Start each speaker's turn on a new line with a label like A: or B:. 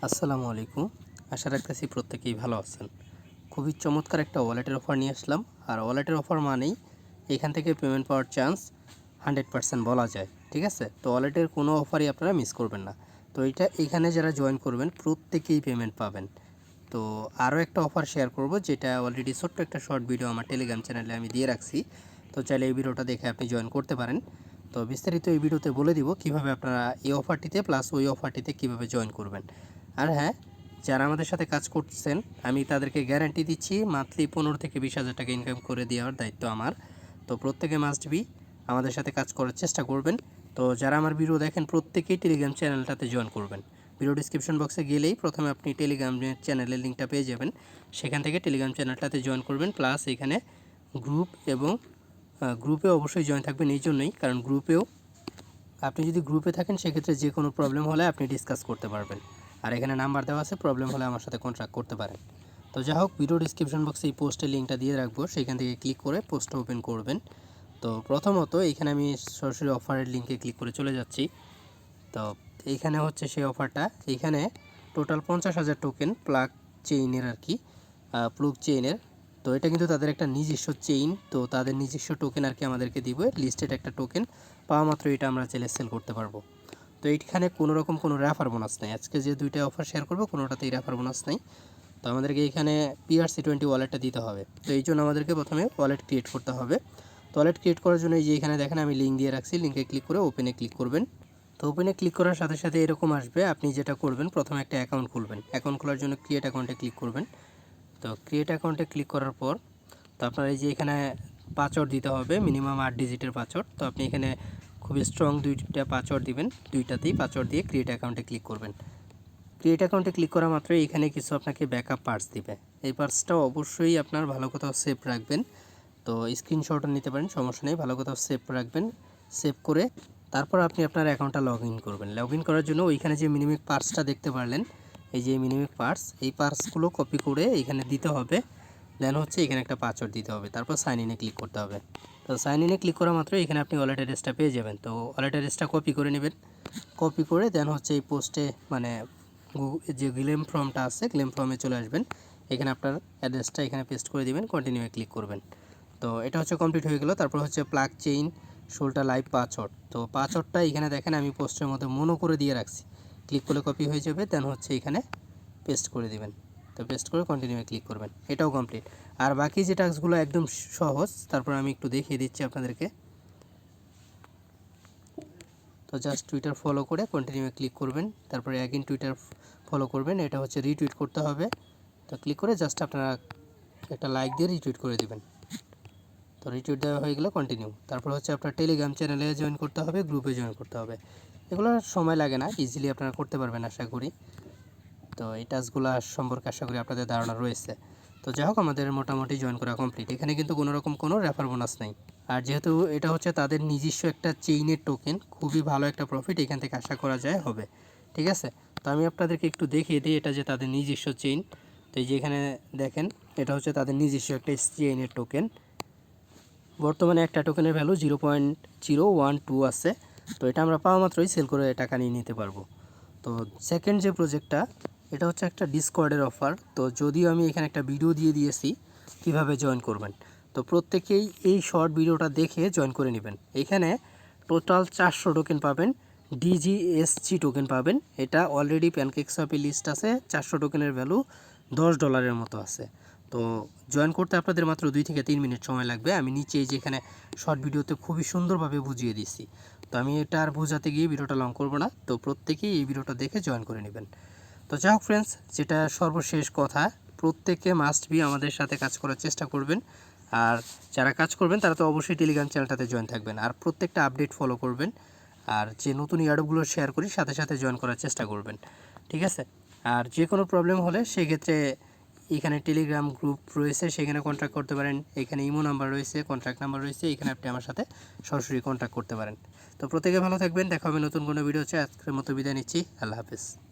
A: আসসালামু আলাইকুম। আশা রাখতেছি প্রত্যেকেই ভালো আছেন। খুবই চমৎকার একটা ওয়ালেটের অফার নিয়ে আসলাম। আর ওয়ালেটের অফার মানেই এখান থেকে পেমেন্ট পাওয়ার চান্স 100% বলা যায়। ঠিক আছে? তো ওয়ালেটের কোনো অফারই আপনারা মিস করবেন না। তো এখানে যারা জয়েন করবেন প্রত্যেকেই পেমেন্ট পাবেন। তো আরও একটা অফার শেয়ার করব, যেটা অলরেডি ছোট্ট একটা শর্ট ভিডিও আমার টেলিগ্রাম চ্যানেলে আমি দিয়ে রাখছি। তো চাইলে এই ভিডিওটা দেখে আপনি জয়েন করতে পারেন। তো বিস্তারিত এই ভিডিওতে বলে দিব কিভাবে আপনারা এই অফারটিতে প্লাস ওই অফারটিতে কিভাবে জয়েন করবেন। আর হ্যাঁ, যারা আমাদের সাথে কাজ করছেন আমি তাদেরকে গ্যারান্টি দিচ্ছি মান্থলি 15 থেকে 20,000 টাকা ইনকাম করে দেওয়ার দায়িত্ব আমার। তো প্রত্যেকে মাস্ট বি আমাদের সাথে কাজ করার চেষ্টা করবেন। তো যারা আমার ভিডিও দেখেন প্রত্যেকেই টেলিগ্রাম চ্যানেলটাতে জয়েন করবেন। ভিডিও ডিসক্রিপশন বক্সে গেলেই প্রথমে আপনি টেলিগ্রাম চ্যানেলের লিঙ্কটা পেয়ে যাবেন। সেখান থেকে টেলিগ্রাম চ্যানেলটাতে জয়েন করবেন। প্লাস এখানে গ্রুপ এবং গ্রুপে অবশ্যই জয়েন থাকবেন, এই জন্যই কারণ গ্রুপেও আপনি যদি গ্রুপে থাকেন সেক্ষেত্রে যে কোনো প্রবলেম হলে আপনি ডিসকাস করতে পারবেন। আর এখানে নাম্বার দেওয়া আছে, প্রবলেম হলে আমার সাথে কন্ট্যাক্ট করতে পারেন। তো যাই হোক, ভিডিও ডিসক্রিপশন বক্সে এই পোস্টের লিঙ্কটা দিয়ে রাখবো, সেখান থেকে ক্লিক করে পোস্টটা ওপেন করবেন। তো প্রথমত এখানে আমি সরাসরি অফারের লিঙ্কে ক্লিক করে চলে যাচ্ছি। তো এইখানে হচ্ছে সেই অফারটা। এইখানে টোটাল 50,000 টোকেন প্লাগ চেইনের আর কি, প্লুগ চেইনের। তো এটা কিন্তু তাদের একটা নিজস্ব চেইন, তো তাদের নিজস্ব টোকেন আর কি আমাদেরকে দিবে, লিস্টেড একটা টোকেন পাওয়া মাত্র এটা আমরা চাইলে সেল করতে পারবো। তো এইখানে কোনো রকম কোনো রেফার বোনাস নেই। আজকে যে দুইটা অফার শেয়ার করবো কোনোটাতেই রেফার বোনাস নেই। তো আমাদেরকে এখানে PRC20 ওয়ালেটটা দিতে হবে। তো এই জন্য আমাদেরকে প্রথমে ওয়ালেট ক্রিয়েট করতে হবে। তো ওয়ালেট ক্রিয়েট করার জন্য এই যে এখানে দেখেন আমি লিঙ্ক দিয়ে রাখছি, লিঙ্কে ক্লিক করে ওপেনে ক্লিক করবেন। তো ওপেনে ক্লিক করার সাথে সাথে এরকম আসবে। আপনি যেটা করবেন প্রথমে একটা অ্যাকাউন্ট খুলবেন। অ্যাকাউন্ট খোলার জন্য ক্রিয়েট অ্যাকাউন্টে ক্লিক করবেন। তো ক্রিয়েট অ্যাকাউন্টে ক্লিক করার পর তো আপনার এই যে এখানে পাসওয়ার্ড দিতে হবে, মিনিমাম 8 ডিজিটের পাসওয়ার্ড। তো আপনি এখানে খুবই স্ট্রং দুইটা পাসওয়ার্ড দিবেন, দুইটাতেই পাসওয়ার্ড দিয়ে ক্রিয়েট অ্যাকাউন্টে ক্লিক করবেন। ক্রিয়েট অ্যাকাউন্টে ক্লিক করা মাত্রই এখানে কিছু আপনাকে ব্যাকআপ পার্টস দিবে। এই পার্টসটাও অবশ্যই আপনার ভালো কোথাও সেভ রাখবেন। তো স্ক্রিনশটও নিতে পারেন, সমস্যা নেই, ভালো কোথাও সেভ রাখবেন। সেভ করে তারপর আপনি আপনার অ্যাকাউন্টটা লগ ইন করবেন। লগ ইন করার জন্য ওইখানে যে মিনিমিক পার্টসটা দেখতে পারলেন, এই যে মিনিমিক পার্টস, এই পার্টসগুলো কপি করে এখানে দিতে হবে। দেন হচ্ছে এখানে একটা পাসওয়ার্ড দিতে হবে, তারপর সাইন ইনে ক্লিক করতে হবে। তো সাইন ইনে ক্লিক করা মাত্র এখানে আপনি ওয়ালেট অ্যাড্রেসটা পেয়ে যাবেন। তো ওয়ালেট অ্যাড্রেসটা কপি করে নেবেন। কপি করে দেন হচ্ছে এই পোস্টে মানে যে ক্লেম ফর্মটা আছে, ক্লেম ফর্মে চলে আসবেন। এখানে আপনার অ্যাড্রেসটা এখানে পেস্ট করে দিবেন, কন্টিনিউয়ে ক্লিক করবেন। তো এটা হচ্ছে কমপ্লিট হয়ে গেল। তারপর হচ্ছে plug chain shoulder live password. তো পাসওয়ার্ডটা এখানে দেখেন আমি পোস্টের মধ্যে মনো করে দিয়ে রাখছি। ক্লিক করলে কপি হয়ে যাবে, দেন হচ্ছে এখানে পেস্ট করে দিবেন। তো পেস্ট করে কন্টিনিউয়ে ক্লিক করবেন। এটাও কমপ্লিট। আর বাকি যে টাস্কগুলো একদম সহজ, তারপর আমি একটু দেখিয়ে দিচ্ছি আপনাদেরকে। তো জাস্ট টুইটার ফলো করে কন্টিনিউয়ে ক্লিক করবেন, তারপরে অ্যাগেন টুইটার ফলো করবেন। এটা হচ্ছে রিটুইট করতে হবে। তো ক্লিক করে জাস্ট আপনারা একটা লাইক দিয়ে রিটুইট করে দিবেন। তো রিটুইট দেওয়া হয়ে গেলে কন্টিনিউ। তারপর হচ্ছে আপনার টেলিগ্রাম চ্যানেলে জয়েন করতে হবে, গ্রুপে জয়েন করতে হবে। এগুলো সময় লাগে না, ইজিলি আপনারা করতে পারবেন আশা করি। তো এই টাস্কগুলো সম্পর্কে আশা করি আপনাদের ধারণা রয়েছে। তো যাই হোক, আমাদের মোটামুটি জয়েন করা কমপ্লিট। এখানে কিন্তু কোনো রকম কোনো রেফার বোনাস নেই। আর যেহেতু এটা হচ্ছে তাদের নিজস্ব একটা চেইনের টোকেন, খুবই ভালো একটা প্রফিট এখান থেকে আশা করা যায় হবে। ঠিক আছে? তো আমি আপনাদেরকে একটু দেখিয়ে দিই এটা যে তাদের নিজস্ব চেইন। তো এই যে এখানে দেখেন, এটা হচ্ছে তাদের নিজস্ব একটা চেইনের টোকেন। বর্তমানে একটা টোকেনের ভ্যালু 0.012 আছে। তো এটা আমরা পাওয়া মাত্রই সেল করে টাকা নিয়ে নিতে পারবো। তো সেকেন্ড যে প্রজেক্টটা, এটা হচ্ছে একটা ডিসকর্ডের অফার। তো যদিও আমি এখানে একটা ভিডিও দিয়ে দিয়েছি কিভাবে জয়েন করবেন, তো প্রত্যেকেই এই শর্ট ভিডিওটা দেখে জয়েন করে নেবেন। এখানে টোটাল 400 টোকেন পাবেন, ডিজিএসজি টোকেন পাবেন। এটা অলরেডি প্যানকেকশপে লিস্ট আছে। 400 টোকেনের ভ্যালু $10 মতো আছে। তো জয়েন করতে আপনাদের মাত্র 2 থেকে 3 মিনিট সময় লাগবে। আমি নিচে এই যে এখানে শর্ট ভিডিওতে খুবই সুন্দরভাবে বুঝিয়ে দিচ্ছি। তো আমি এটা আর বোঝাতে গিয়ে ভিডিওটা লং করব না। তো প্রত্যেকেই এই ভিডিওটা দেখে জয়েন করে নেবেন। তো যাই হোক ফ্রেন্ডস, যেটা সর্বশেষ কথা, প্রত্যেকে মাস্ট বি আমাদের সাথে কাজ করার চেষ্টা করবেন। আর যারা কাজ করবেন তারা তো অবশ্যই টেলিগ্রাম চ্যানেলটাতে জয়েন থাকবেন, আর প্রত্যেকটা আপডেট ফলো করবেন। আর যে নতুন ইয়ারডপগুলো শেয়ার করি সাথে সাথে জয়েন করার চেষ্টা করবেন। ঠিক আছে? আর যে কোনো প্রবলেম হলে সেক্ষেত্রে এখানে টেলিগ্রাম গ্রুপ রয়েছে, সেখানে কন্ট্যাক্ট করতে পারেন। এখানে ইমো নাম্বার রয়েছে, কন্ট্যাক্ট নাম্বার রয়েছে, এখানে আপনি আমার সাথে সরাসরি কন্ট্যাক্ট করতে পারেন। তো প্রত্যেকে ভালো থাকবেন, দেখা হবে নতুন কোনো ভিডিও হচ্ছে। আজকের মতো বিদায় নিচ্ছি, আল্লাহ হাফেজ।